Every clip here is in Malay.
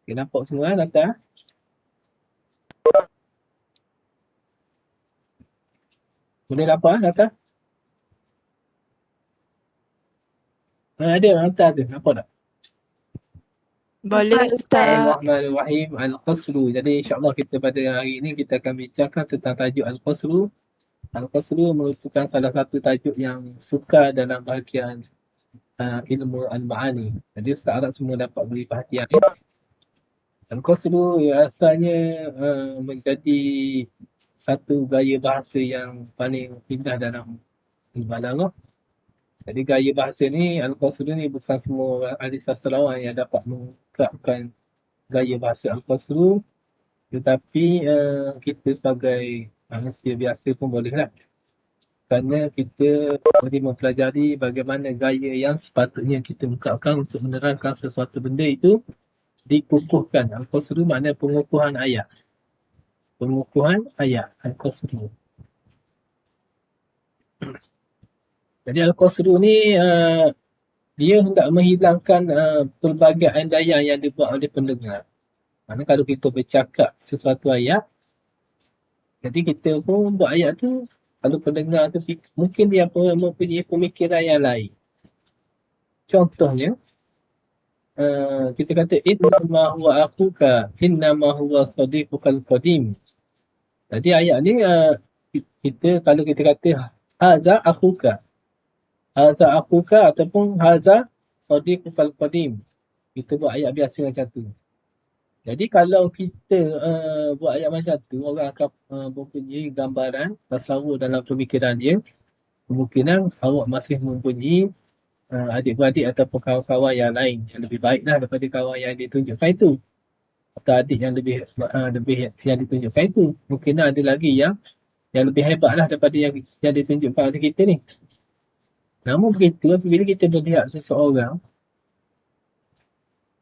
Okay, nampak semua data? Boleh dapat data? Ada data tu, nampak tak? Boleh Ustaz. Bismillahirrahmanirrahim. Al-Qasru. Jadi insyaAllah kita pada hari ini kita akan bincangkan tentang tajuk Al-Qasru. Al-Qasru merupakan salah satu tajuk yang sukar dalam bahagian ilmu Al-Ma'ani. Jadi Ustaz harap semua dapat beri perhatian. Al-Qasru asalnya menjadi satu gaya bahasa yang paling indah dalam Al-Balaghah. Jadi gaya bahasa ni, Al-Qasru ni bukan semua ahli sastrawan yang dapat mengungkapkan gaya bahasa Al-Qasru, tetapi kita sebagai manusia biasa pun bolehlah. Kerana kita boleh mempelajari bagaimana gaya yang sepatutnya kita ungkapkan untuk menerangkan sesuatu benda itu dikukuhkan. Al-Qasru maknanya pengukuhan ayat. Pengukuhan ayat. Al-Qasru. Jadi Al-Qasru ni dia hendak menghilangkan pelbagai andaian yang dibuat oleh pendengar. Maksudnya kalau kita bercakap sesuatu ayat, jadi kita pun buat ayat tu, kalau pendengar tu mungkin dia mempunyai pemikiran yang lain. Contohnya, kita kata innama huwa akhuka, innama huwa sadiqukal qadim. Jadi ayat ni kita kalau kita kata haza akhuka, haza akhuka ataupun haza sadiqukal qadim. Kita buat ayat biasa macam tu. Jadi kalau kita buat ayat macam tu, orang akan mempunyai gambaran, tasawur dalam pemikiran dia. Kemungkinan awak masih mempunyai adik-beradik ataupun kawan-kawan yang lain yang lebih baik lah daripada kawan yang ditunjukkan itu. Atau adik yang lebih yang ditunjukkan itu. Mungkin ada lagi yang lebih hebat lah daripada yang ditunjukkan oleh kita ni. Namun begitu, apabila kita melihat seseorang,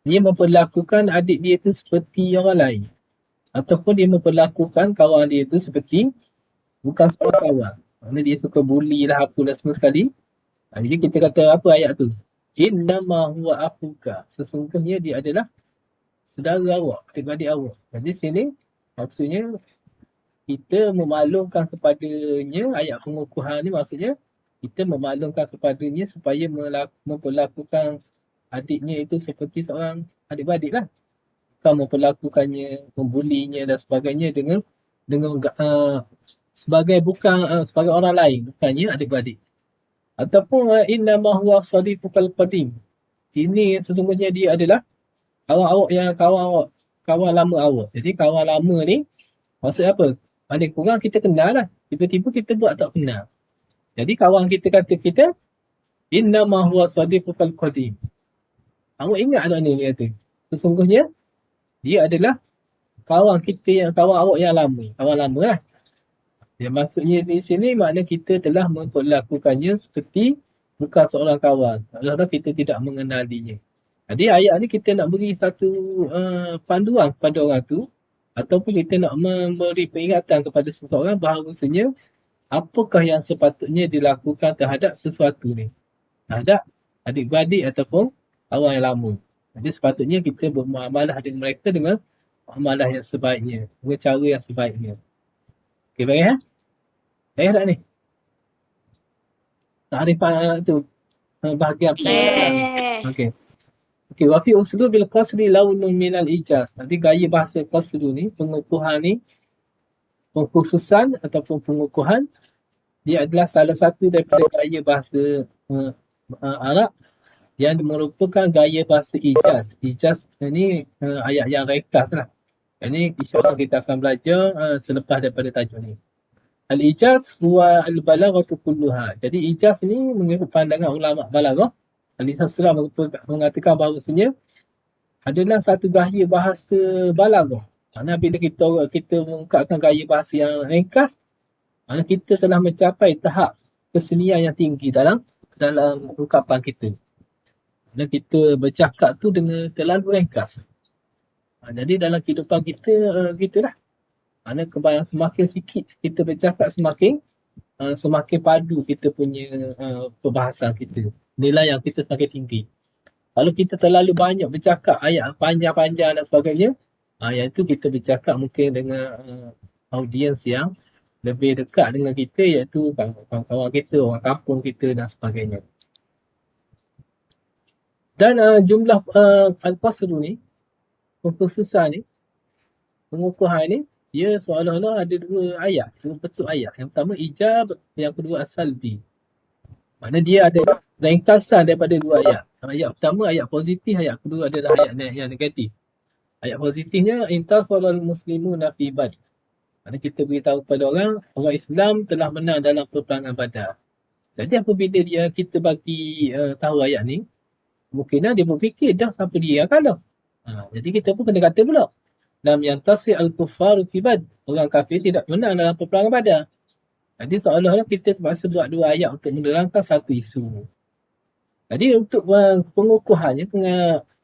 dia memperlakukan adik dia tu seperti orang lain. Ataupun dia memperlakukan kawan dia tu seperti bukan seorang kawan. Maksudnya dia suka bully lah apalah semua sekali. Jadi kita kata apa ayat tu? Innama huwa akhuka. Sesungguhnya dia adalah saudara awak, adik-adik awak. Jadi sini maksudnya kita memaklumkan kepadanya, ayat pengukuhan ni maksudnya kita memaklumkan kepadanya supaya memperlakukan adiknya itu seperti seorang adik-beradik lah. Bukan memperlakukannya, membulinya dan sebagainya dengan sebagai sebagai orang lain, bukannya adik-beradik. Ataupun innama huwa sadiqukal qadim. Ini sesungguhnya dia adalah kawan lama awak. Jadi kawan lama ni maksud apa? Paling kurang kita kenal lah. Tiba-tiba kita buat tak kenal. Jadi kawan kita kata kita innama huwa sadiqukal qadim. Awak ingat tak ni dia kata? Sesungguhnya dia adalah kawan awak yang lama. Kawan lama lah. Yang maksudnya di sini makna kita telah memperlakukannya seperti bukan seorang kawan. Maksudnya kita tidak mengenalinya. Jadi ayat ni kita nak beri satu panduan kepada orang tu ataupun kita nak memberi peringatan kepada seseorang bahawasanya apakah yang sepatutnya dilakukan terhadap sesuatu ni. Terhadap adik-beradik ataupun kawan yang lama. Jadi sepatutnya kita bermuamalah dengan mereka dengan muamalah yang sebaiknya. Dengan cara yang sebaiknya. Okey, baik ya? Baik tak ni? Ta'rifan tu bahagian pengenalan. Okey. Okey, wa fi uslubil qasri launun minal ijaz. Nanti gaya bahasa qasru ni, pengukuhan ni, pengkhususan ataupun pengukuhan, dia adalah salah satu daripada gaya bahasa Arab yang merupakan gaya bahasa ijaz. Ijaz ni ayat yang ringkas lah. Ini insyaAllah kita akan belajar selepas daripada tajuk ni. Al-ijaz huwa al-balaghatu kulluha. Jadi ijaz ni mengikut pandangan ulama balaghah, ahli sastra mengatakan bahawasanya adalah satu gaya bahasa balaghah. Maksudnya bila kita mengungkapkan gaya bahasa yang ringkas, maksudnya kita telah mencapai tahap kesenian yang tinggi dalam ungkapan kita. Dan kita bercakap tu dengan terlalu ringkas. Jadi dalam kehidupan kita gitulah. Maksudnya kebayang semakin sikit kita bercakap semakin padu kita punya perbahasan kita. Nilai yang kita semakin tinggi. Kalau kita terlalu banyak bercakap ayat panjang-panjang dan sebagainya, yang itu kita bercakap mungkin dengan audiens yang lebih dekat dengan kita, iaitu kawan-kawan kita, orang kampung kita dan sebagainya. Dan jumlah Al-Qasru ni, pengkhususan ni, pengukuhan ni, dia seolah-olah ada dua ayat, dua bentuk ayat. Yang pertama ijab, yang kedua as-salbi. Maknanya dia ada ringkasan daripada dua ayat. Ayat pertama ayat positif, ayat kedua adalah ayat yang negatif. Ayat positifnya intasarul muslimuna fi Badr. Maknanya kita beritahu kepada orang Islam telah menang dalam peperangan Badar. Jadi apabila kita bagi tahu ayat ni, kemungkinan dia berfikir dah siapa dia yang kalah. Jadi kita pun kena kata pula, lam yantasi al-kuffaru fi Badr. Orang kafir tidak menang dalam peperangan Badar. Jadi seolah-olah kita terpaksa buat dua ayat untuk menerangkan satu isu. Jadi untuk pengukuhannya,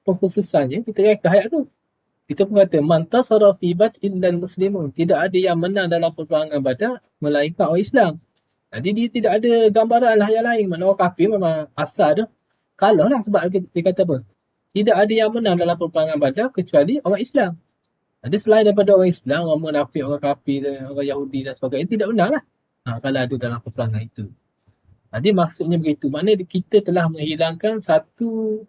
pengkhususannya, kita reka ayat tu. Kita pun kata, mantasara fi Badr illal muslimun. Tidak ada yang menang dalam peperangan Badar melainkan orang Islam. Jadi dia tidak ada gambaran lah yang lain. Mana orang kafir memang asal dah kalah lah, sebab dia kata apa? Tidak ada yang menang dalam peperangan Badar kecuali orang Islam. Jadi selain daripada orang Islam, orang munafik, orang kafir, orang Yahudi dan sebagainya, tidak menang lah. Kalau ada dalam peperangan itu. Jadi maksudnya begitu. Maknanya kita telah menghilangkan satu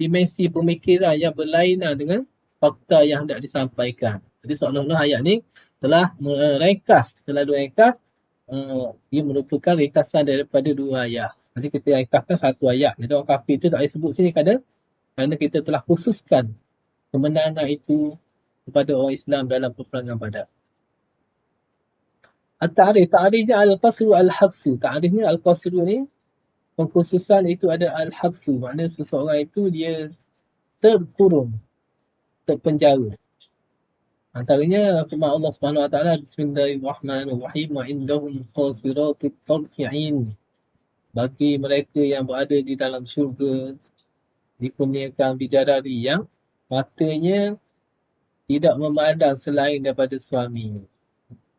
dimensi pemikiran yang berlainan dengan fakta yang hendak disampaikan. Jadi seolah-olah ayat ni telah meringkas, dia merupakan ringkasan daripada dua ayat. Jadi kita ringkaskan satu ayat. Jadi orang kafir itu tak boleh sebut sini kerana kita telah khususkan kemenangan itu kepada orang Islam dalam peperangan Badar. Ta'rifnya al-qasru al-habsu. Ta'rifnya al-qasru ni, pengkhususan itu ada al-habsu. Maknanya seseorang itu dia terkurung, terpenjara. Antaranya firman Allah Subhanahu Wa Taala, Bismillahirrahmanirrahim, wa indahum qasiratut tarfi'in. Bagi mereka yang berada di dalam syurga, dikurniakan bidadari yang matanya tidak memandang selain daripada suami.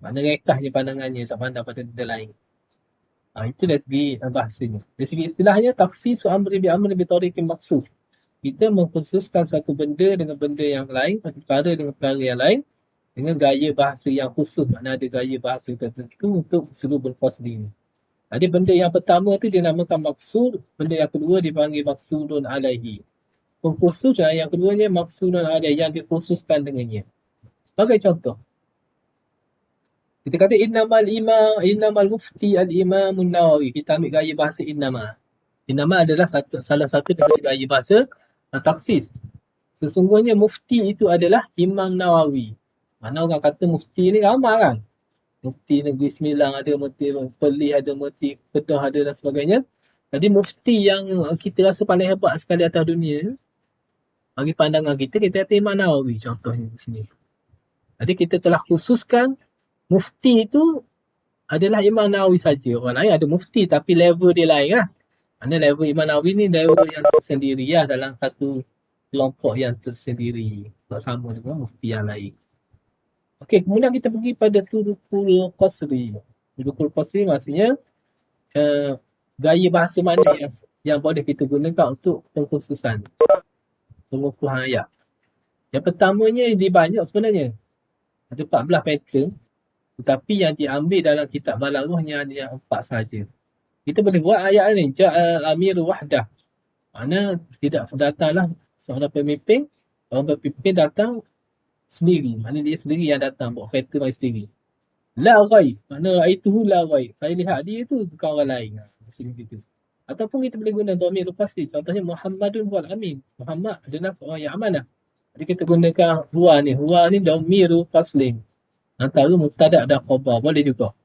Maknanya rekahnya pandangannya, tak pandang pada benda lain. Itu dari segi bahasanya. Dari segi istilahnya, taksisu amri bi tariqin maksus. Kita mengkhususkan satu benda dengan benda yang lain, perkara dengan perkara yang lain, dengan gaya bahasa yang khusus. Maknanya ada gaya bahasa tertentu untuk uslubul qasdi. Jadi benda yang pertama tu dinamakan maksud, benda yang kedua dipanggil maksudun alaihi. Pengkhusus yang keduanya maksudun alaihi, yang dikhususkan dengannya. Sebagai contoh, kita kata innamal mufti al-imamun Nawawi. Kita ambil gaya bahasa innama. Innama adalah salah satu dari gaya bahasa taksis. Sesungguhnya mufti itu adalah Imam Nawawi. Mana orang kata mufti ni ramai kan? Mufti Negeri Sembilan ada, mufti Perlis ada, mufti Kedah ada dan sebagainya. Jadi mufti yang kita rasa paling hebat sekali atas dunia, bagi pandangan kita kata Imam Nawawi contohnya di sini. Jadi kita telah khususkan mufti itu adalah Imam Nawawi saja. Orang lain ada mufti tapi level dia lain lah. Mana level Imam Nawawi ni level yang tersendiri lah, dalam satu kelompok yang tersendiri. Tak sama dengan mufti yang lain. Okey, kemudian kita pergi pada Turukul Qasri. Turukul Qasri maksudnya gaya bahasa mana yang boleh kita gunakan untuk pengkhususan, pengukuhan ayat. Yang pertamanya dia banyak sebenarnya. Ada 14 pattern. Tetapi yang diambil dalam kitab Balaghahnya hanya 4 saja. Kita boleh buat ayat ni, Ja'al Amiru Wahdah. Mana tidak datanglah seorang pemimpin, orang pemimpin datang sendiri. Mana dia sendiri yang datang, buat kereta main sendiri. La ghaib, mana raituhu la ghaib. Saya lihat dia tu bukan orang lain. Maksudnya gitu. Ataupun kita boleh guna dhamir pasti. Contohnya Muhammadun wal Amin. Muhammad adalah seorang yang amanah. Jadi kita gunakan huwa ni. Huwa ni dhamiru faslin. Antara mubtada' dan khabar. Boleh juga.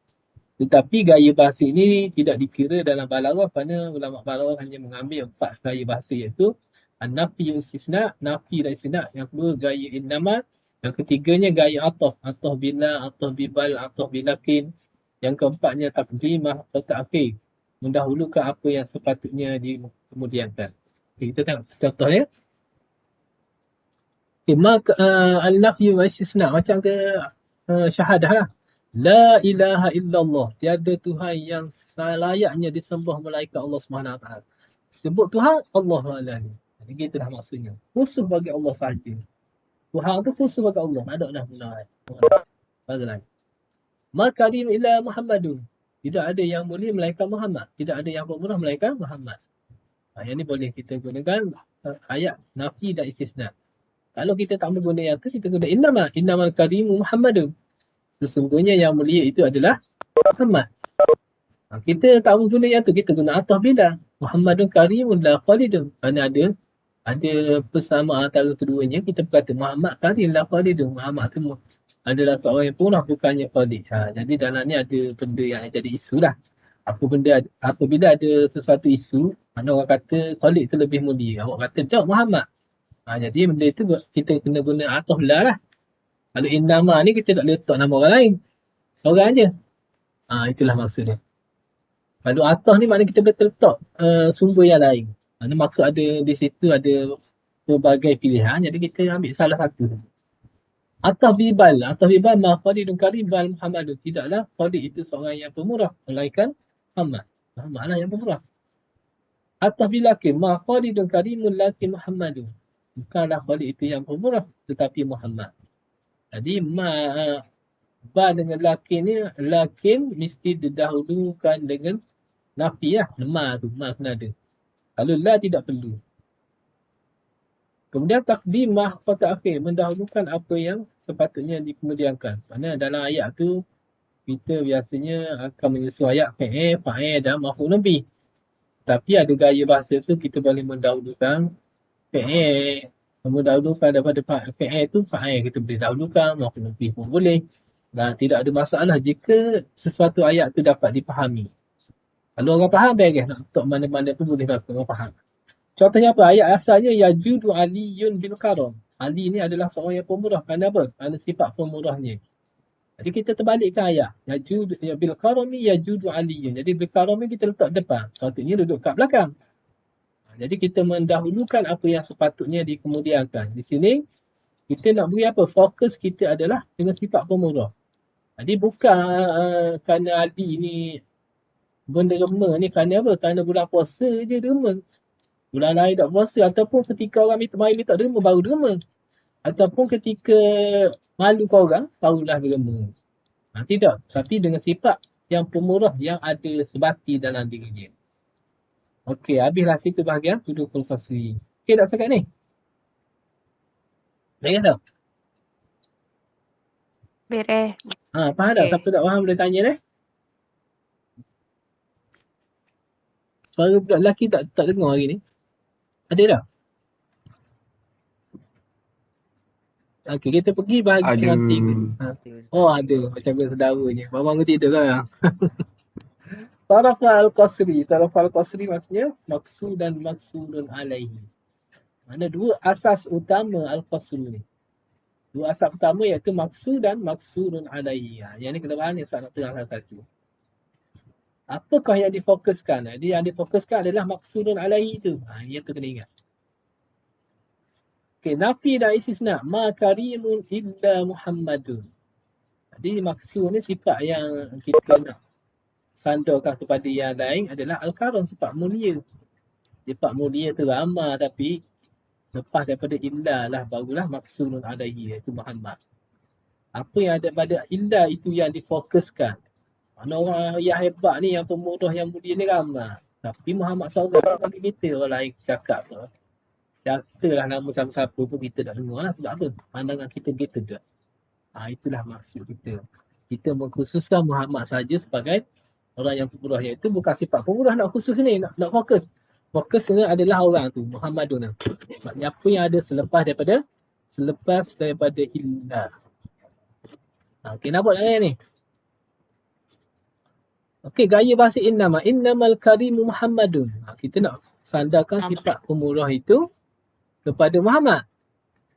Tetapi gaya bahasa ini tidak dikira dalam balaghah kerana ulama balaghah hanya mengambil 4 gaya bahasa, iaitu an-nafi istisna, nafi dan istisna. Yang kedua gaya innama. Yang ketiganya gaya ataf. Ataf bila, ataf bibal, ataf bilakin. Yang keempatnya taqdimah atau ta'khir. Mendahulukan apa yang sepatutnya dikemudiankan. Okay, kita tengok contohnya. Al-nafi wa istisna. Macam ke syahadah lah. La ilaha illallah. Tiada Tuhan yang selayaknya disembah melainkan Allah SWT. Sebut Tuhan, Allah SWT. Begitulah maksudnya. Khusus bagi Allah sahaja. Tuhan tu khusus bagi Allah. Tak ada dah guna lain. Makarim ila Muhammadun. Tidak ada yang mulia melainkan Muhammad. Tidak ada yang pemurah melainkan Muhammad. Yang ni boleh kita gunakan ayat nafi dan istisna. Kalau kita tak mau guna yang tu, kita guna innamal karimu Muhammadun. Sesungguhnya yang mulia itu adalah Muhammad. Kita tak mau guna yang tu, kita guna ataf bila. Muhammadun karimun la khalidun. Kerana ada persamaan antara keduanya, kita berkata Muhammad karim la khalidun. Muhammad tu adalah seorang yang purah, bukannya khalid. Jadi dalam ni ada benda yang jadi isu lah. Apabila ada sesuatu isu, mana orang kata Khalid tu lebih mulia. Awak kata tak Muhammad. Jadi benda tu kita kena guna ataf la lah. Kalau innama ni kita tak letak nama orang lain. Seorang je. Itulah maksudnya. Kalau ataf ni maknanya kita boleh letak sumber yang lain. Mana maksud ada di situ ada berbagai pilihan. Jadi kita ambil salah satu. Ataf bibal ma Khalidun karim bal Muhammadun. Tidaklah Khalid itu seorang yang pemurah. Melainkan Muhammad. Muhammad lah yang pemurah. Ataf bilakin ma Khalidun karimun lakin Muhammadun. Bukanlah Khalid itu yang pemurah, tetapi Muhammad. Jadi ba dengan lakin ni, lakin mesti didahulukan dengan nafi lah. Ma tu, ma kena ada. Kalau la tidak perlu. Kemudian takdim ma pada akhir, mendahulukan apa yang sepatutnya dikemudiankan. Mana dalam ayat tu kita biasanya akan menyusun ayat fa'il dan maf'ul bih. Tapi ada gaya bahasa tu kita boleh mendahulukan fa'il, mendahulukan daripada fa'il tu fa'il kita boleh dahulukan, maf'ul bih pun boleh. Dan tidak ada masalah jika sesuatu ayat tu dapat dipahami. Kalau orang faham, baik nak letak mana-mana pun boleh orang faham. Contohnya apa? Ayat asalnya yajudu aliyun bil karam. Ali ni adalah seorang yang pemurah. Kerana apa? Kerana sifat pemurahnya. Jadi kita terbalikkan ayat. Yajudu bil karami yajudu aliyun. Jadi bil karami kita letak depan. Sepatutnya duduk kat belakang. Jadi kita mendahulukan apa yang sepatutnya dikemudiankan. Di sini kita nak beri apa? Fokus kita adalah dengan sifat pemurah. Jadi bukan kerana Ali ni derma ni kerana apa? Kerana bulan puasa je derma. Bulan lain tak puasa, ataupun ketika orang minta derma baru derma. Ataupun ketika malu kau orang, barulah derma. Tidak. Tapi dengan sifat yang pemurah yang ada sebati dalam diri dia. Okey, habislah situ bahagian Huduful Qasri. Okey tak sekat ni? Beres tak? Beres. Faham tak? Siapa tak faham boleh tanya deh. Suara budak lelaki tak dengar hari ni. Ada tak? Okey, kita pergi bahagian yang tiga. Ada. Macam saudaranya. Abang tidur kan? Taraf al-Qasri. Taraf al-Qasri maksudnya maksud dan maksudun alaihi. Mana dua asas utama al-Qasri ni. Dua asas utama iaitu maksud dan maksudun alaihi. Yang ni kena faham ni saat nak terang satu. Apakah yang difokuskan? Jadi yang difokuskan adalah maksudun alaihi tu. Yang tu kena ingat. Okay, nafi dan istisna. Ma karimun illa Muhammadun. Jadi maksud ni sifat yang kita nak sandarkan kepada yang lain adalah al-karam, sifat mulia. Sifat mulia tu ramah tapi lepas daripada illa lah barulah maksudun alaihi iaitu Muhammad. Apa yang ada pada illa itu yang difokuskan. Mana orang yang hebat ni, yang pemurah, yang mulia ni ramah. Tapi Muhammad SAW bagi kita orang lain cakap tu. Katalah nama siapa-siapa pun kita tak dengar lah. Sebab apa? Pandangan kita gitu je. Itulah maksud kita. Kita mengkhususkan Muhammad saja sebagai orang yang pemurah. Iaitu bukan sifat pemurah nak khusus ni, nak fokus. Fokusnya adalah orang tu, Muhammadun. Maknanya apa yang ada selepas daripada illa. Okey, nampak tak ni? Okey, gaya bahasa innamal karimu Muhammadun. Kita nak sandarkan sifat pemurah itu kepada Muhammad.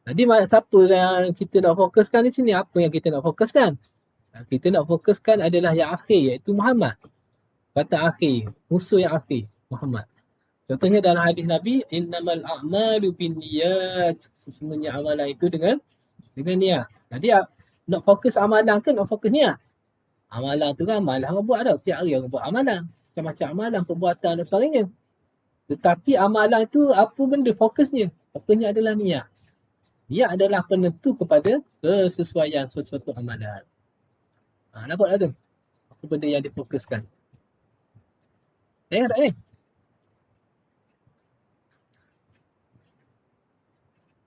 Jadi siapa yang kita nak fokuskan di sini? Apa yang kita nak fokuskan? Kita nak fokuskan adalah yang akhir, iaitu Muhammad. Kata akhir, musuh yang akhir, Muhammad. Contohnya dalam hadis Nabi, innamal a'malu binniyat. Sesungguhnya amalan itu dengan niat. Jadi nak fokus amalan ke nak fokus niat? Amalan tu kan amalan orang buat tau. Tiap hari orang buat amalan. Macam-macam amalan, perbuatan dan sebagainya. Tetapi amalan tu apa benda fokusnya? Fokusnya adalah niat. Niat adalah penentu kepada kesesuaian sesuatu amalan. Nampak tak tu? Apa benda yang difokuskan? Tak ni?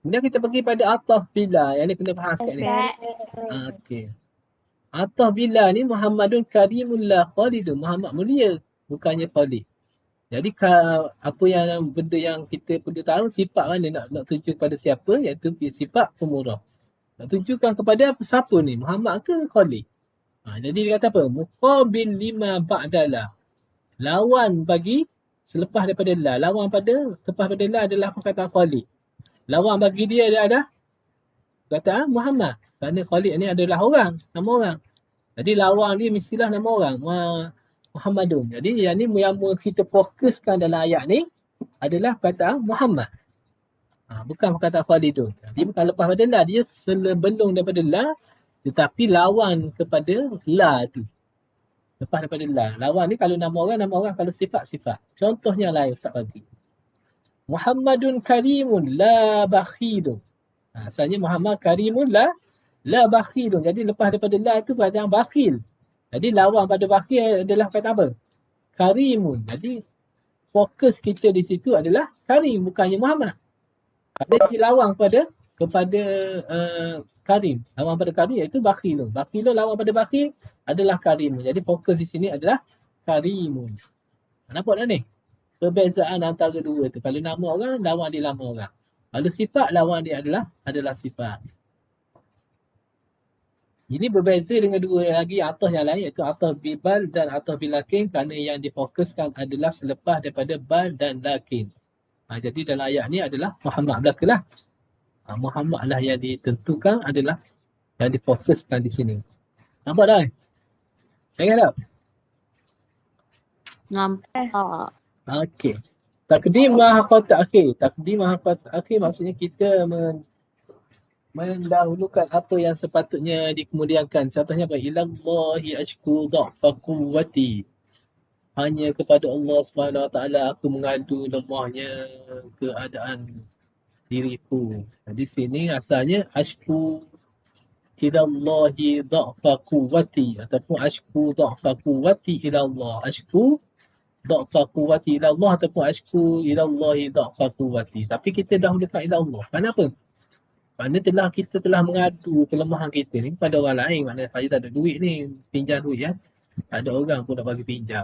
Kemudian kita pergi pada ataf bila. Yang ni kena faham sikit ni. Okey. Ataf bila ni Muhammadun karimullah khalidun. Muhammad mulia. Bukannya khalid. Jadi apa yang benda yang kita perlu tahu sifat mana nak tuju pada siapa, iaitu sifat pemurah. Nak tunjukkan kepada siapa ni, Muhammad ke Khalid. Jadi dia kata apa? Muqabil lima ba'dala. Lawan bagi selepas daripada la. Lawan pada selepas daripada la adalah perkataan Khalid. Lawan bagi dia ada perkataan Muhammad. Kerana Khalid ni adalah orang, nama orang. Jadi lawan dia mestilah nama orang. Muhammadun. Jadi yang ni yang kita fokuskan dalam ayat ni adalah perkataan Muhammad. Bukan perkataan Khalidun. Dia bukan lepas pada la. Dia sebelum daripada la tetapi lawan kepada la tu. Lepas daripada la. Lawan ni kalau nama orang, kalau sifat-sifat. Contohnya lain Ustaz bagi. Muhammadun karimun la bakhilun. Asalnya Muhammad karimun la bakhilun. Jadi lepas daripada la tu perkataan bakhil. Jadi lawan pada bakhil adalah kata apa? Karimun. Jadi fokus kita di situ adalah karim, bukannya Muhammad. Ada lawan kepada karim. Lawan pada karim iaitu bakhilun. Bakhilun lawan pada bakhil adalah karimun. Jadi fokus di sini adalah karimun. Nampak tak ni? Perbezaan antara dua tu. Kalau nama orang, lawan dia nama orang. Kalau sifat, lawan dia adalah sifat. Ini berbeza dengan dua lagi atah yang lain iaitu atah bibal dan atah bilakin kerana yang difokuskan adalah selepas daripada bal dan lakin. Jadi dalam ayat ni adalah Muhammad belakalah. Muhammad lah yang ditentukan adalah yang difokuskan di sini. Nampak tak? Ingat tak? Nampak. Okey. Takdim mahafat ta'khir. Takdim mahafat ta'khir maksudnya kita mendahulukan apa yang sepatutnya dikemudiankan. Contohnya apa? Ilallahi ashku dha'fa quwwati. Hanya kepada Allah SWT aku mengadu lemahnya keadaan diriku. Di sini asalnya ashku ilallahi dha'fa quwwati ataupun ashku dha'fa quwwati ilallah. Ashku dha'fa quwwati ilallah ataupun ashku ilallahi dha'fa quwwati. Tapi kita dahulukan ilallah. Kenapa? Kerana kita telah mengadu kelemahan kita ni kepada orang lain. Maknanya saya tak ada duit ni, pinjam duit ya. Tak ada orang pun nak bagi pinjam.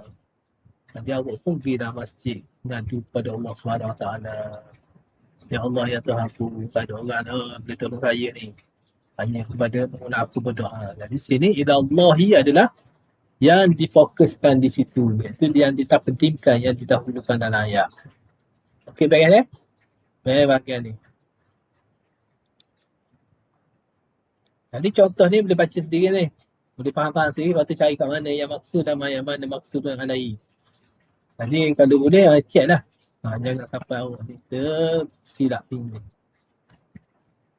Nanti awak pun pergi dalam masjid mengadu kepada Allah SWT. Ya Allah ya Tuhan aku, tak ada orang boleh tolong saya ni. Hanya kepada pengguna aku berdoa. Jadi sini ilallahi adalah yang difokuskan di situ. Itu yang ditaqdimkan, yang didahulukan dalam ayat. Okey bagian ni? Bagian ni. Jadi contoh ni boleh baca sendiri ni. Boleh faham-faham sendiri, lepas tu cari kat mana yang maksud dan yang mana maksud dengan alai. Jadi kalau boleh, check lah. Jangan sampai awak kita silap tinggi.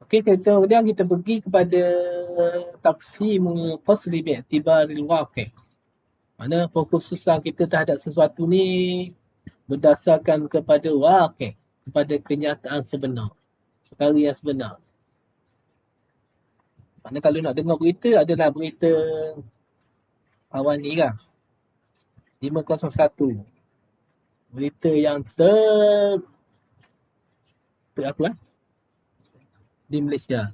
Okey, kemudian kita pergi kepada taqsimul fasli bi'tibaril waqi'. Mana fokus susah kita terhadap sesuatu ni berdasarkan kepada waqi', kepada kenyataan sebenar. Perkara yang sebenar. Maknanya kalau nak dengar berita adalah berita awal ni kan. 501. Berita yang di Malaysia.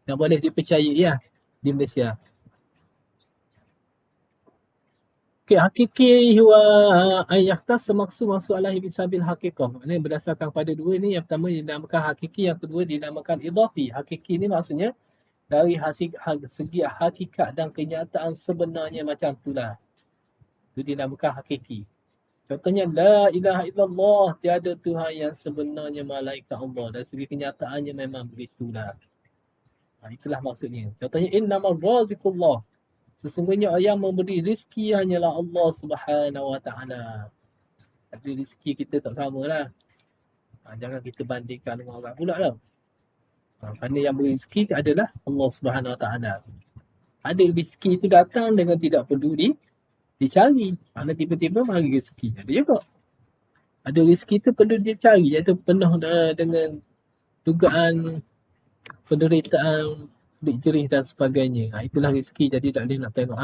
Yang boleh dipercayai ya di Malaysia. Okay, hakiki huwa ayyakhtas maksud alahi bisabil haqiqah. Maknanya berdasarkan pada dua ni, yang pertama dinamakan hakiki, yang kedua dinamakan idafi. Hakiki ni maksudnya dari segi hakikat dan kenyataan sebenarnya macam itulah. Itu dinamakan hakiki. Contohnya la ilaha illallah, tiada Tuhan yang sebenarnya malaikat Allah. Dari segi kenyataannya memang begitulah. Itulah maksudnya. Contohnya innamal raziqullah. Sesungguhnya yang memberi rezeki hanyalah Allah Subhanahu Wa Taala. Jadi rezeki kita tak samalah. Jangan kita bandingkan dengan orang pula tau. Kerana yang beri rezeki adalah Allah Subhanahu Wa Taala. Ada rezeki itu datang dengan tidak perlu dicari. Kerana tiba-tiba mari rezeki. Ada juga. Ada rezeki tu perlu dia cari, iaitu penuh dengan dugaan penderitaan, pelik jerih dan sebagainya. Itulah rezeki, jadi tak boleh nak tengok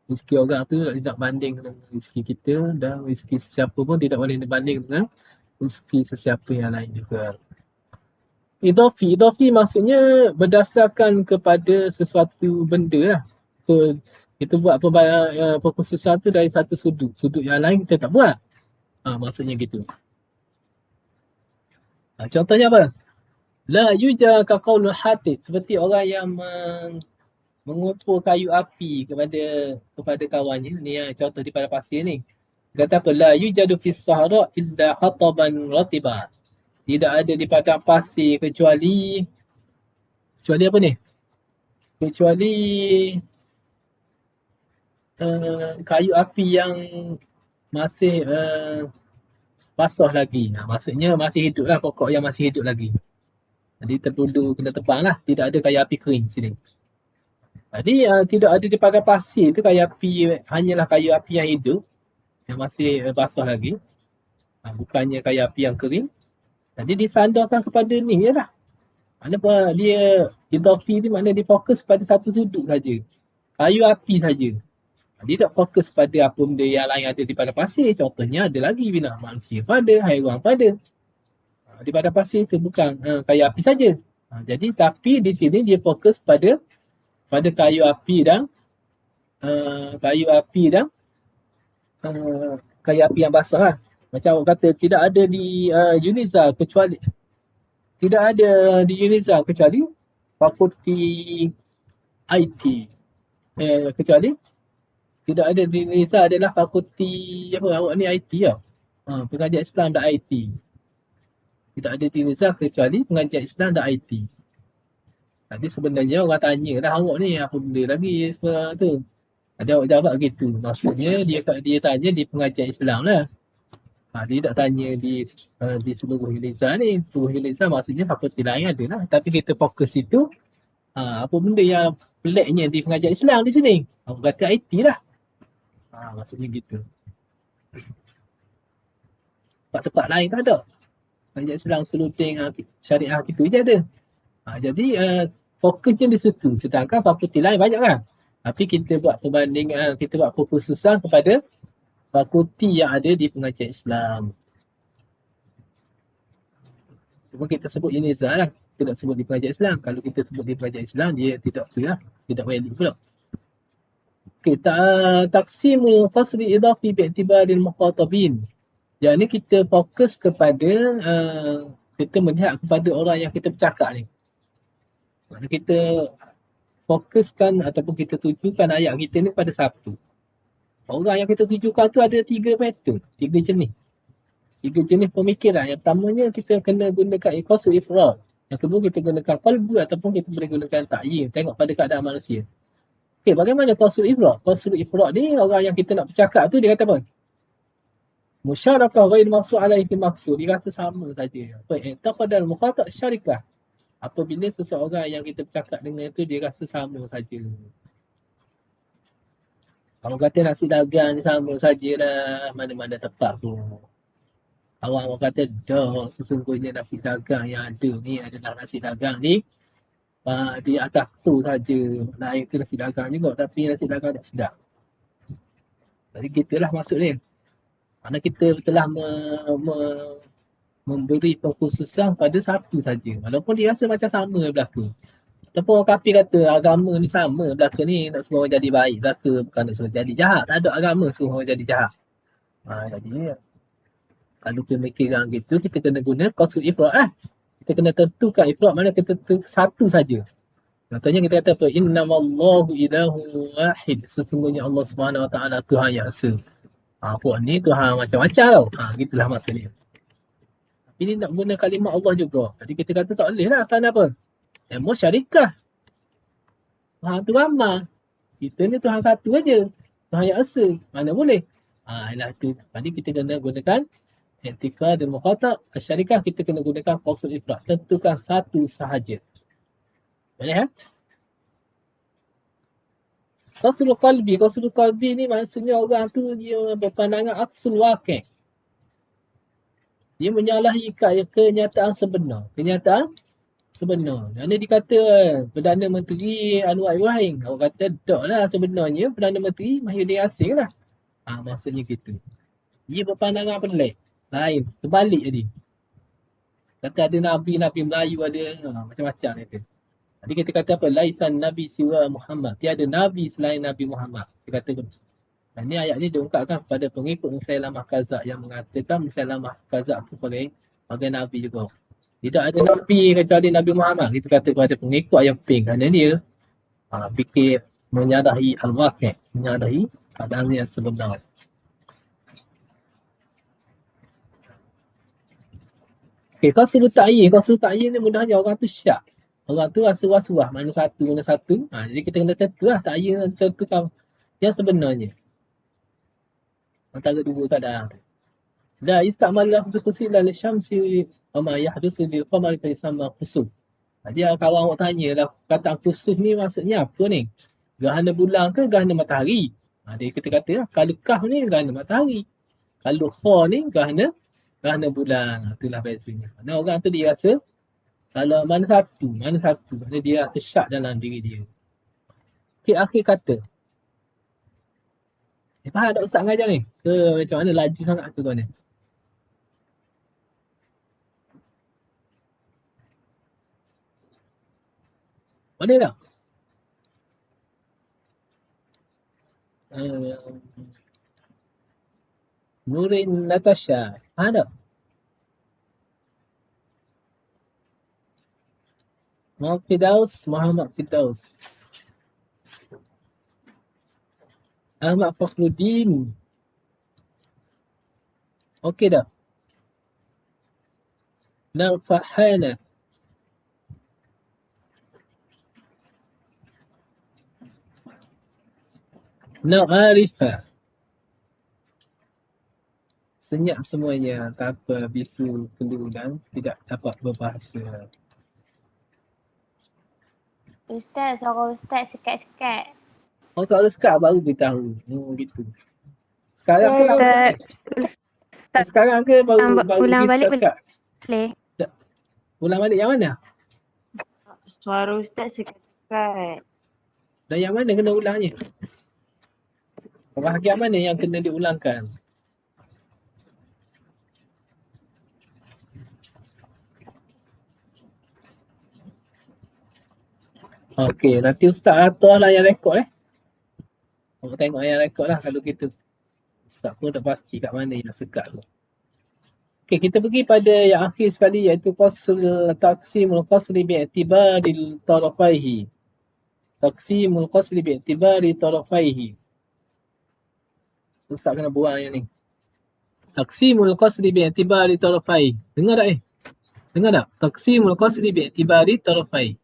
rezeki orang tu tidak banding dengan rezeki kita, dan rezeki sesiapa pun tidak boleh dibanding dengan rezeki sesiapa yang lain juga. Idafi maksudnya berdasarkan kepada sesuatu benda lah. Kita buat perkhususan tu dari satu sudut yang lain kita tak buat. Maksudnya gitu. Contohnya apa? La yuja ka qaulul hatid, seperti orang yang mengumpul kayu api kepada kawannya. Ni contoh di pada pasir ni. Kata apa? La yujadu fis sahara illa hataban ratiba. Tidak ada di padang pasir kecuali apa ni? Kecuali kayu api yang masih basah lagi. Maksudnya masih hidup lah, pokok yang masih hidup lagi. Jadi dulu kena tebang lah. Tidak ada kayu api kering sini. Jadi tidak ada di padang pasir tu kayu api, hanyalah kayu api yang hidup, yang masih basah lagi. Bukannya kayu api yang kering. Jadi disandarkan kepada ni je lah. Maknanya dia idafi ni maknanya dia fokus pada satu sudut saja. Kayu api saja. Dia tak fokus pada apa benda yang lain ada di padang pasir. Contohnya ada lagi bina manusia pada, haiwan pada. Di padang pasir tu bukan kayu api saja. Jadi tapi di sini dia fokus pada kayu api dan kayu api dan kayu api yang basah lah. Macam awak kata tidak ada di Uniza kecuali fakulti IT. Kecuali tidak ada di Uniza adalah fakulti apa awak ni IT tau. Pengajian Islam dan IT. Tidak ada di Uniza kecuali pengajian Islam dan IT. Jadi sebenarnya orang tanya dah awak ni apa benda lagi tu. Ada awak jawab gitu. Maksudnya dia tanya di pengajian Islam lah. Dia tak tanya di seluruh Uniza ni. Seluruh Uniza maksudnya fakulti lain ada lah. Tapi kita fokus itu apa benda yang peliknya di pengajian Islam di sini. Aku kata IT lah. Maksudnya gitu. Tempat-tempat lain tak ada. Pengajian Islam seluting syariah gitu je ada. Jadi fokusnya di situ. Sedangkan fakulti lain banyak kan. Tapi kita buat perbandingan, kita buat perkhususan kepada fakulti yang ada di pengajian Islam. Cuma kita sebut Uniza lah. Kita tak sebut di pengajian Islam. Kalau kita sebut di pengajian Islam, dia tidak valid pula. Okay, taksimul qasri idafi bi'tibaril muqatabin. Yang ni kita fokus kepada kita melihat kepada orang yang kita bercakap ni. Maksudnya kita fokuskan ataupun kita tujukan ayat kita ni pada satu. Orang yang kita tujukan tu ada 3 pattern, 3 jenis. 3 jenis pemikiran. Yang pertamanya kita kena gunakan iqasul ifrad. Yang kedua kita gunakan qalbu ataupun kita boleh gunakan ta'yin. Tengok pada keadaan manusia. Okay, bagaimana qasul ifrad? Qasul ifrad ni orang yang kita nak bercakap tu dia kata apa? Musyarakah ghair maksud alaihi maksud. Dia rasa sama saja. Taqadal mukhatab syarikah. Apabila seseorang yang kita bercakap dengan tu dia rasa sama saja. Kalau kata nasi dagang ni sama sajalah, mana-mana tempat tu. Awak kata dah sesungguhnya nasi dagang yang ada ni adalah nasi dagang ni di atas tu saja. Lain tu nasi dagang juga tapi nasi dagang tak sedap. Jadi gitulah maksud ni. Mana kita telah memberi perkhususan pada satu saja. Walaupun dia rasa macam sama belaka. Ataupun orang kafir kata agama ni sama belaka ni nak suruh orang jadi baik belaka bukan nak suruh jadi jahat. Tak ada agama suruh orang jadi jahat. Jadi kalau pemikiran gitu kita kena guna qasul ifrad lah. Kita kena tentukan ifrad mana kita satu saja. Contohnya kita kata apa? Innamallahu ilahu wahid. Sesungguhnya Allah Subhanahu Wa Taala Tuhan yang esa. Puak ni Tuhan macam-macam tau. Gitulah maksudnya. Tapi ni nak guna kalimah Allah juga. Jadi kita kata tak boleh lah. Kerana apa? Musyarikah. Tuhan tu ramah. Kita ni Tuhan satu aja. Tuhan yang esa. Mana boleh? Ialah tu. Jadi kita kena gunakan etika dan mukhatab. Syarikah kita kena gunakan qasul ifrad. Tentukan satu sahaja. Boleh Qasul qalbi ni maksudnya orang tu dia berpandangan aksul waqi'. Dia menyalahi kenyataan sebenar. Kenyataan sebenar. Kerana dikata Perdana Menteri Anwar Ibrahim. Orang kata tak lah sebenarnya Perdana Menteri Mahyudin Yassin lah. Maksudnya gitu. Dia berpandangan pelik. Lain. Terbalik jadi. Kata ada Nabi Melayu ada macam-macam kata. Jadi kita kata apa? Laisan Nabi siwa Muhammad. Tiada Nabi selain Nabi Muhammad. Kita kata begitu. Dan ni ayat ni diungkapkan kepada pengikut Musailamah Kazak yang mengatakan Musailamah Kazak tu sebagai Nabi juga. Tidak ada Nabi kecuali Nabi Muhammad. Kita kata kepada pengikut yang pink. Kerana dia fikir menyadahi al-waqi', menyadahi keadaan yang sebenar. Okay, kau suruh ta'yin ni mudahnya orang tu syak. Orang tu rasa was-was mana satu. Jadi kita kena tentu lah ta'yin tentukan yang sebenarnya. Antara dua keadaan. La istamal lafzu kusila li syamsi wa ma yahdusu bil qamari fa yusamma khusuf. Dia kawan awak tanya lah kata khusuf ni maksudnya apa ni? Gerhana bulan ke gerhana matahari? Dia kita kata lah kalau kaf ni gerhana matahari. Kalau kha ni gerhana bulan. Itulah bezanya. Mana orang tu dia rasa salah mana satu. Mana dia rasa syak dalam diri dia. Okay, akhir kata. Faham tak Ustaz mengajar ni? Ke macam mana laju sangat tu kau ni? Boleh tak? Nurin Natasha. Faham tak? Muhammad Firdaus. Ahmad Fakhruddin. Okey dah. Narfahana. Na'arifa. Senyap semuanya tanpa bisu kelu dan tidak dapat berbahasa. Ustaz, suara Ustaz sekat-sekat. Oh, soal sekarang baru beritahu. Gitu. Sekarang ke Ustaz, sekarang ke baru ulang balik sekat? Boleh. Ulang balik yang mana? Suara Ustaz sekat-sekat. Dan yang mana kena ulangnya? Bahagian mana yang kena diulangkan? Okey, nanti Ustaz atur lah yang rekod Orang tengok yang rekod lah kalau gitu. Ustaz pun dah pasti kat mana yang sekat tu. Okey, kita pergi pada yang akhir sekali iaitu qasrul taqsimul qasri bi'tibari tarafaihi. Taqsimul qasri bi'tibari tarafaihi. Ustaz kena buang yang ni. Taqsimul qasri bi'tibari tarafaihi. Dengar tak Dengar tak? Taqsimul qasri bi'tibari tarafaihi.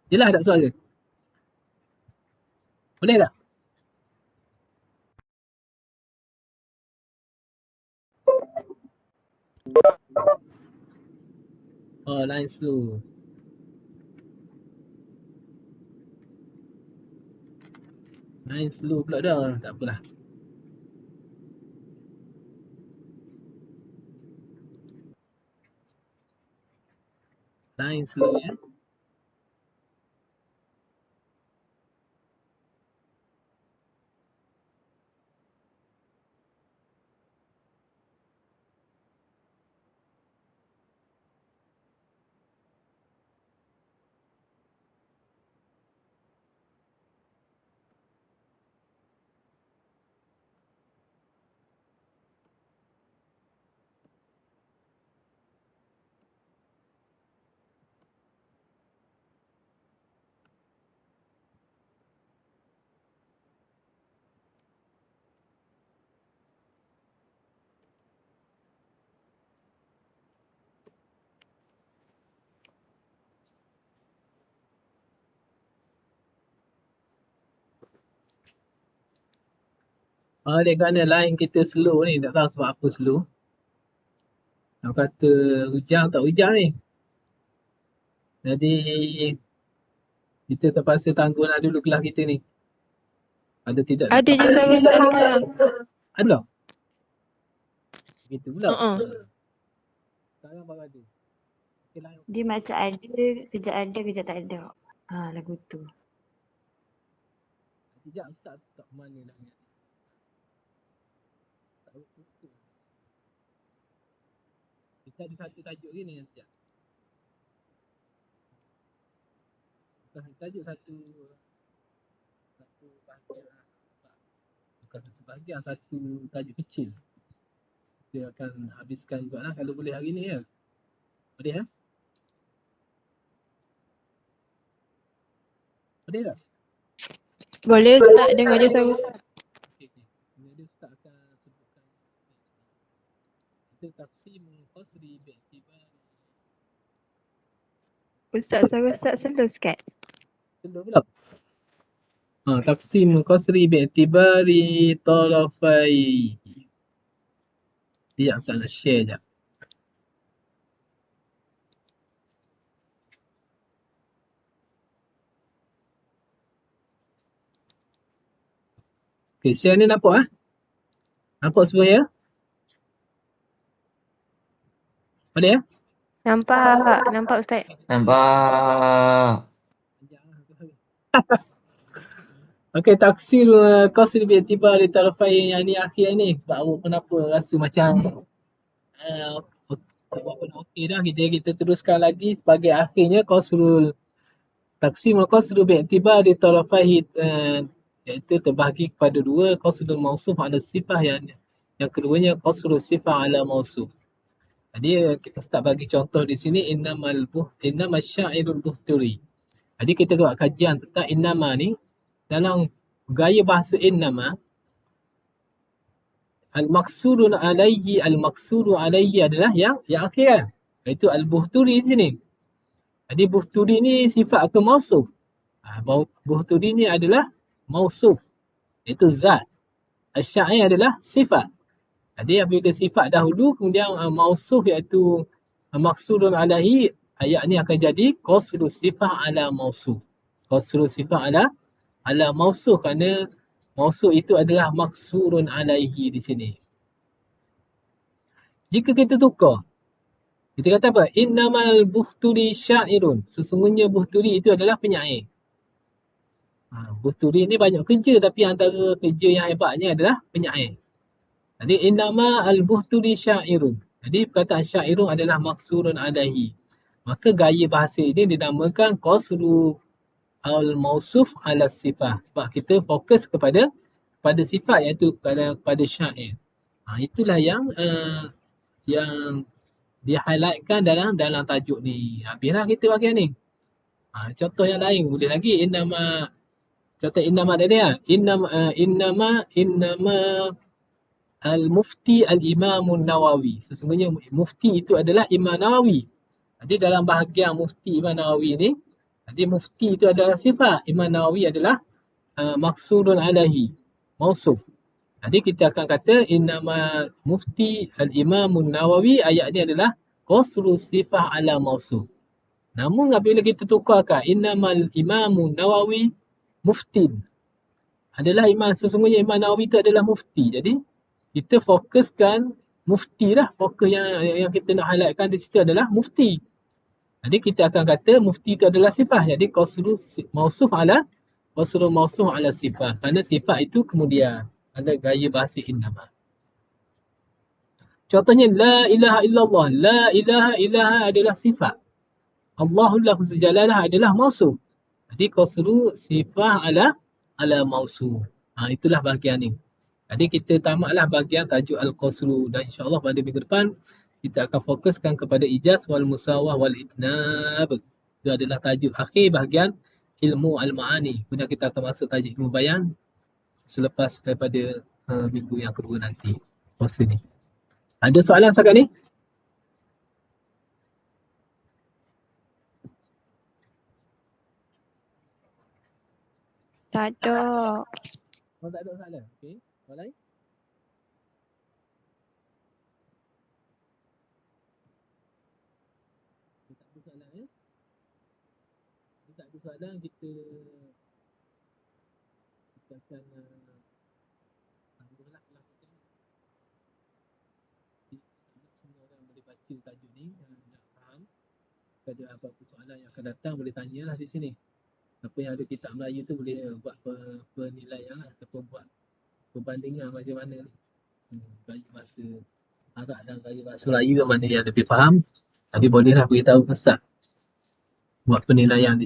Jelas tak suara? Boleh tak? Oh, line slow. Line slow pula dah. Tak apalah. Line slow ya. Dia kerana line kita slow ni. Tak tahu sebab apa slow. Nak kata hujan tak hujan ni. Jadi kita terpaksa tangguhlah dulu kelas kita ni. Ada tidak? Ada je suara Ustaz sekarang. Ada? Gitu pula. Sekarang baru ada. Okay lah. Dia macam ada, kejap tak ada. Lagu tu. Sekejap Ustaz tak mana nak ingat. Tak betul. Kita ada satu tajuk gini nanti. Bukan tajuk satu bahagian. Bukan satu bahagian, satu tajuk kecil. Kita akan habiskan juga lah kalau boleh hari ni ya. Boleh ya? Boleh tak? Boleh Ustaz, dengar je suara Ustaz. Okey. Jadi Ustaz akan sebutkan. Itu tafsir qasri bi'tibar. Ustaz, suara Ustaz slow sikit. Slow pula. Tafsir qasri bi'tibari tarafai. Dia Ustaz nak share je. Okay, share ni nampak Nampak semua ya? Boleh ya? Nampak Ustaz. Nampak. Okey, taksir qasr bi'tibar tarafai yang ni akhir ni sebab awak kenapa rasa macam apa nak okey dah kita teruskan lagi sebagai akhirnya qasrul taksim qasru bi'tibar tarafai iaitu terbahagi kepada dua qasrul mausuf ala sifah yang keduanya qasrul sifah ala mausuf. Jadi Ustaz bagi contoh di sini innama syairul buhturi. Jadi kita buat kajian tentang innama ni dalam gaya bahasa innama al-maqsudu alaihi adalah yang akhir kan. Iaitu al-buhturi di sini. Jadi buhturi ni sifat ke mausuf? Buhturi ni adalah mausuf. Iaitu zat. Asy-syair adalah sifat. Jadi apabila sifat dahulu kemudian mausuf iaitu maqsudun alaihi, ayat ni akan jadi qasru sifah ala mausuf. Qasru sifah ala mausuf kerana mausuf itu adalah maqsurun alaihi di sini. Jika kita tukar, kita kata apa? Innamal buhturi syairun. Sesungguhnya buhturi itu adalah penyair. Buhturi ni banyak kerja tapi antara kerja yang hebatnya adalah penyair. Jadi innama al-buhturi syairun. Jadi perkataan syairun adalah maqsurun alaihi. Maka gaya bahasa ini dinamakan qasru al-mausuf ala sifah. Sebab kita fokus kepada sifat iaitu kepada syair. Itulah yang di-highlightkan dalam tajuk ni. Habislah kita bahagian ni. Contoh yang lain boleh lagi. Contoh innama tadi lah. Innama al-mufti al-imamun nawawi. Sesungguhnya mufti itu adalah Imam Nawawi. Jadi dalam bahagian mufti Imam Nawawi ni, jadi mufti itu adalah sifat. Imam Nawawi adalah maqsudun alaihi, mausuf. Jadi kita akan kata innama mufti al-imamun nawawi, ayat ni adalah qasru sifah ala mausuf. Namun apabila kita tukarkan innamal imamun nawawi muftin, adalah sesungguhnya Imam Nawawi itu adalah mufti. Jadi kita fokuskan mufti lah. Fokus yang kita nak highlightkan di situ adalah mufti. Jadi kita akan kata mufti itu adalah sifat. Jadi qasru mausuf ala sifat. Kerana sifat itu kemudian ada gaya bahasa innama. Contohnya la ilaha illallah. La ilaha adalah sifat. Allahul lafz jalalah adalah mausuf. Jadi qasru sifat ala mausuf. Itulah bahagian ni. Jadi kita tamatlah bahagian tajuk al-qasru dan insya-Allah pada minggu depan kita akan fokuskan kepada ijaz wal musawah wal itnab. Itu adalah tajuk akhir bahagian ilmu al-ma'ani. Kemudian kita akan masuk tajuk ilmu bayan selepas daripada minggu yang kedua nanti. Puasa ni. Ada soalan setakat ni? Tak ada. Tak ada soalan. Okey. Soalan lain? Tak ada soalan ya? Tak ada soalan, kita akan alhamdulillah semua orang boleh baca baca tajuk ni, dah faham, ada apa-apa soalan yang akan datang boleh tanyalah di sini. Apa yang ada kitab Melayu tu boleh buat penilaian lah, ataupun buat perbandingan macam mana ni. Gaya bahasa Arab dan gaya bahasa Melayu yang mana yang lebih faham. Nanti bolehlah beritahu Ustaz buat penilaian di